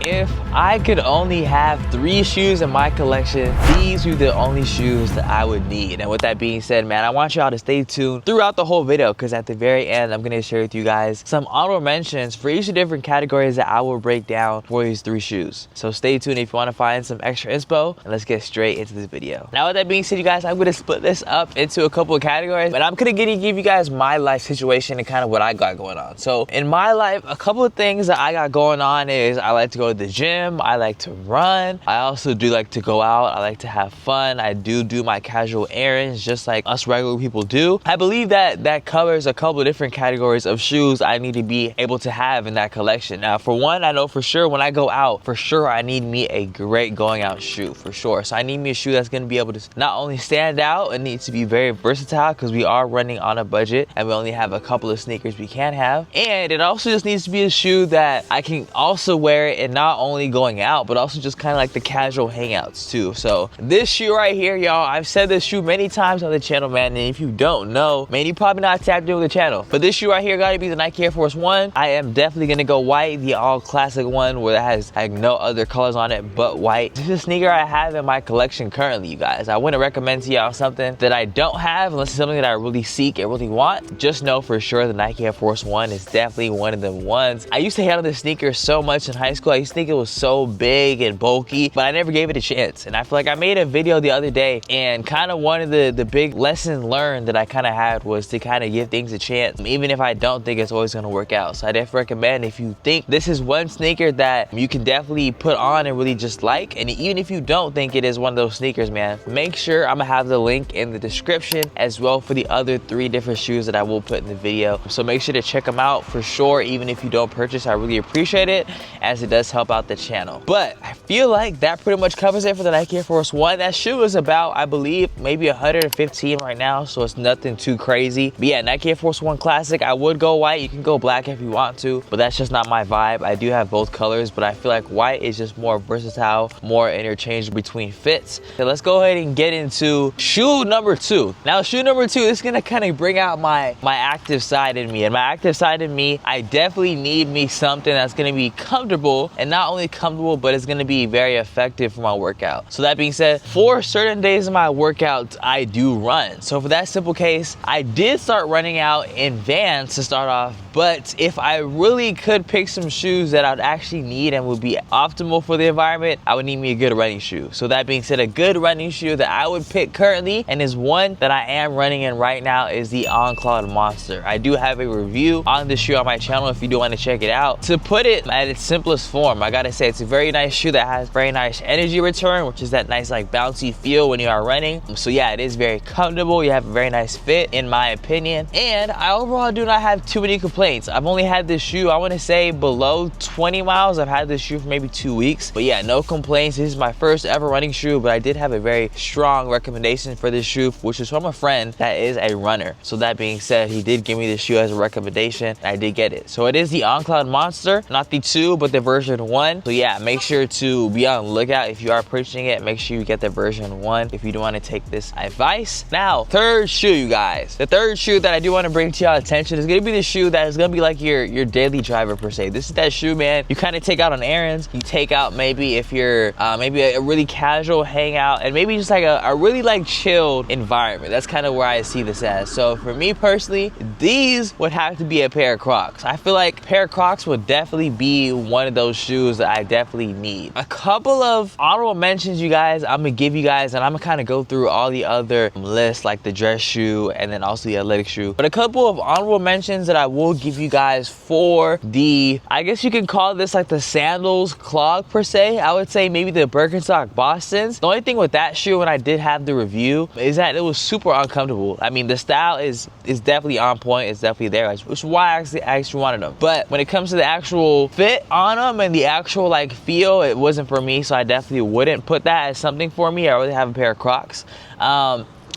If I could only have 3 shoes in my collection, these are the only shoes that I would need. And with that being said, man, I want y'all to stay tuned throughout the whole video, because at the very end, I'm gonna share with you guys some honorable mentions for each of the different categories that I will break down for these 3 shoes. So stay tuned if you want to find some extra inspo, and let's get straight into this video. Now with that being said, you guys, I'm gonna split this up into a couple of categories, but I'm gonna give you guys my life situation and kind of what I got going on. So in my life, a couple of things that I got going on is I like to go to the gym, I like to run, I also do like to go out, I like to have fun, I do my casual errands just like us regular people do. I believe that covers a couple of different categories of shoes I need to be able to have in that collection. Now for one, I know for sure when I go out, for sure I need me a great going out shoe, for sure. So I need me a shoe that's going to be able to not only stand out, it needs to be very versatile because we are running on a budget and we only have a couple of sneakers we can have. And it also just needs to be a shoe that I can also wear it and not only going out, but also just kind of like the casual hangouts too. So this shoe right here, y'all, I've said this shoe many times on the channel, man, and if you don't know, man, you probably not tapped in with the channel. But this shoe right here gotta be the Nike Air Force One. I am definitely gonna go white, the all classic one where it has like no other colors on it but white. This is a sneaker I have in my collection currently, you guys. I wouldn't recommend to y'all something that I don't have unless it's something that I really seek and really want. Just know for sure the Nike Air Force One is definitely one of the ones. I used to hate on this sneaker so much in high school. I used to think it was so big and bulky, but I never gave it a chance. And I feel like I made a video the other day, and kind of one of the big lessons learned that I kind of had was to kind of give things a chance, even if I don't think it's always going to work out. So I definitely recommend, if you think this is one sneaker that you can definitely put on and really just like, and even if you don't think it is one of those sneakers, man, make sure I'm gonna have the link in the description as well for the other 3 different shoes that I will put in the video. So make sure to check them out for sure. Even if you don't purchase, I really appreciate it, as it does help out the channel. But I feel like that pretty much covers it for the Nike Air Force One. That shoe is about, I believe, maybe 115 right now, so it's nothing too crazy. But yeah, Nike Air Force One Classic, I would go white. You can go black if you want to, but that's just not my vibe. I do have both colors, but I feel like white is just more versatile, more interchangeable between fits. So let's go ahead and get into shoe number 2. Now shoe number 2 is gonna kind of bring out my active side in me, and my active side in me, I definitely need me something that's gonna be comfortable, and not only comfortable, but it's gonna be very effective for my workout. So that being said, for certain days of my workouts, I do run. So for that simple case, I did start running out in Vans to start off, but if I really could pick some shoes that I'd actually need and would be optimal for the environment, I would need me a good running shoe. So that being said, a good running shoe that I would pick currently, and is one that I am running in right now, is the On Cloud Monster. I do have a review on this shoe on my channel if you do want to check it out. To put it at its simplest form, I gotta say it's a very nice shoe that has very nice energy return, which is that nice like bouncy feel when you are running. So yeah, it is very comfortable. You have a very nice fit in my opinion, and I overall do not have too many complaints. I've only had this shoe, I want to say below 20 miles. I've had this shoe for maybe 2 weeks, but yeah, no complaints. This is my first ever running shoe, but I did have a very strong recommendation for this shoe, which is from a friend that is a runner. So that being said, he did give me this shoe as a recommendation. I did get it. So it is the On Cloud Monster, not the 2, but the version 1. So yeah, make sure to be on the lookout if you are purchasing it. Make sure you get the version 1 if you do want to take this advice. Now, third shoe, you guys. The third shoe that I do want to bring to y'all attention is going to be the shoe that is going to be like your daily driver per se. This is that shoe, man, you kind of take out on errands. You take out maybe if you're maybe a really casual hangout, and maybe just like a really like chilled environment. That's kind of where I see this as. So for me personally, these would have to be a pair of Crocs. I feel like a pair of Crocs would definitely be one of those shoes that I definitely need. A couple of honorable mentions, you guys, I'm gonna give you guys, and I'm gonna kind of go through all the other lists, like the dress shoe and then also the athletic shoe. But a couple of honorable mentions that I will give you guys for the, I guess you can call this like the sandals clog per se. I would say maybe the Birkenstock Bostons. The only thing with that shoe when I did have the review is that it was super uncomfortable. I mean, the style is definitely on point. It's definitely there, which is why I actually wanted them. But when it comes to the actual fit on them and the actual like feel, it wasn't for me. So I definitely wouldn't put that as something for me. I really have a pair of Crocs.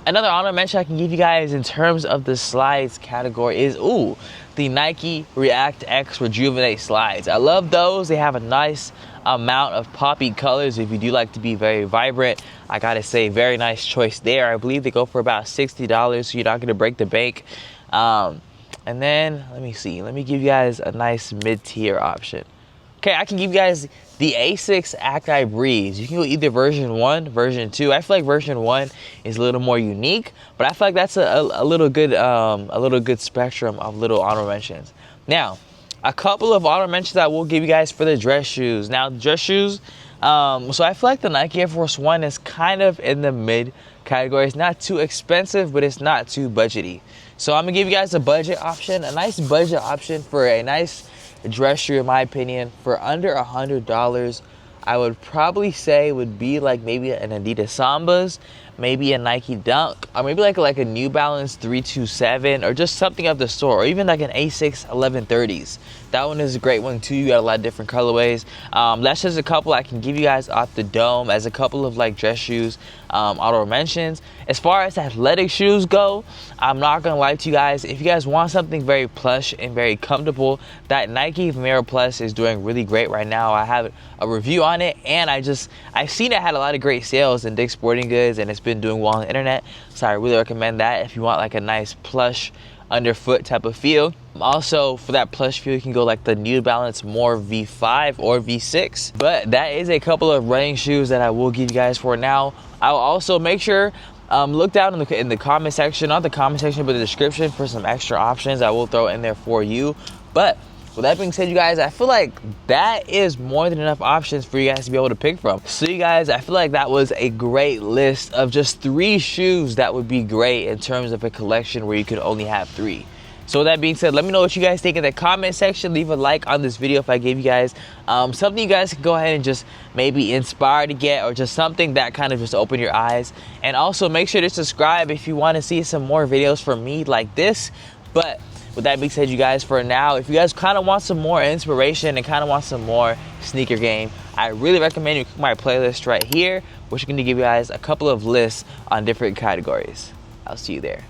Another honorable mention I can give you guys in terms of the slides category is, the Nike React X Rejuvenate slides. I love those. They have a nice amount of poppy colors. If you do like to be very vibrant, I gotta say, very nice choice there. I believe they go for about $60, so you're not gonna break the bank. And then let me see, let me give you guys a nice mid-tier option. Okay, I can give you guys the Asics Acti Breeze. You can go either version 1, version 2. I feel like version 1 is a little more unique, but I feel like that's a little good spectrum of little honorable mentions. Now, a couple of honorable mentions I will give you guys for the dress shoes. Now, dress shoes, so I feel like the Nike Air Force One is kind of in the mid category. It's not too expensive, but it's not too budgety. So I'm gonna give you guys a budget option, a nice budget option for a nice dress shoe, in my opinion. For under $100, I would probably say would be like maybe an Adidas Sambas, maybe a Nike Dunk, or maybe like a New Balance 327, or just something of the sort, or even like an Asics 1130s. That one is a great one too. You got a lot of different colorways. That's just a couple I can give you guys off the dome as a couple of like dress shoes honorable mentions. As far as athletic shoes go, I'm not gonna lie to you guys, if you guys want something very plush and very comfortable, that Nike Vomero Plus is doing really great right now. I have a review on it, and I've seen it had a lot of great sales in Dick's Sporting Goods, and it's been doing well on the internet. So I really recommend that if you want like a nice plush underfoot type of feel. Also, for that plush feel, you can go like the New Balance More V5 or V6. But that is a couple of running shoes that I will give you guys for now. I'll also make sure look down in the comment section, not the comment section, but the description, for some extra options I will throw in there for you. But with that being said, you guys, I feel like that is more than enough options for you guys to be able to pick from. So you guys, I feel like that was a great list of just 3 shoes that would be great in terms of a collection where you could only have 3. So with that being said, let me know what you guys think in the comment section. Leave a like on this video if I gave you guys something you guys can go ahead and just maybe inspire to get, or just something that kind of just open your eyes. And also make sure to subscribe if you want to see some more videos from me like this. But with that being said, you guys, for now, if you guys kind of want some more inspiration and kind of want some more sneaker game, I really recommend you click my playlist right here, which is going to give you guys a couple of lists on different categories. I'll see you there.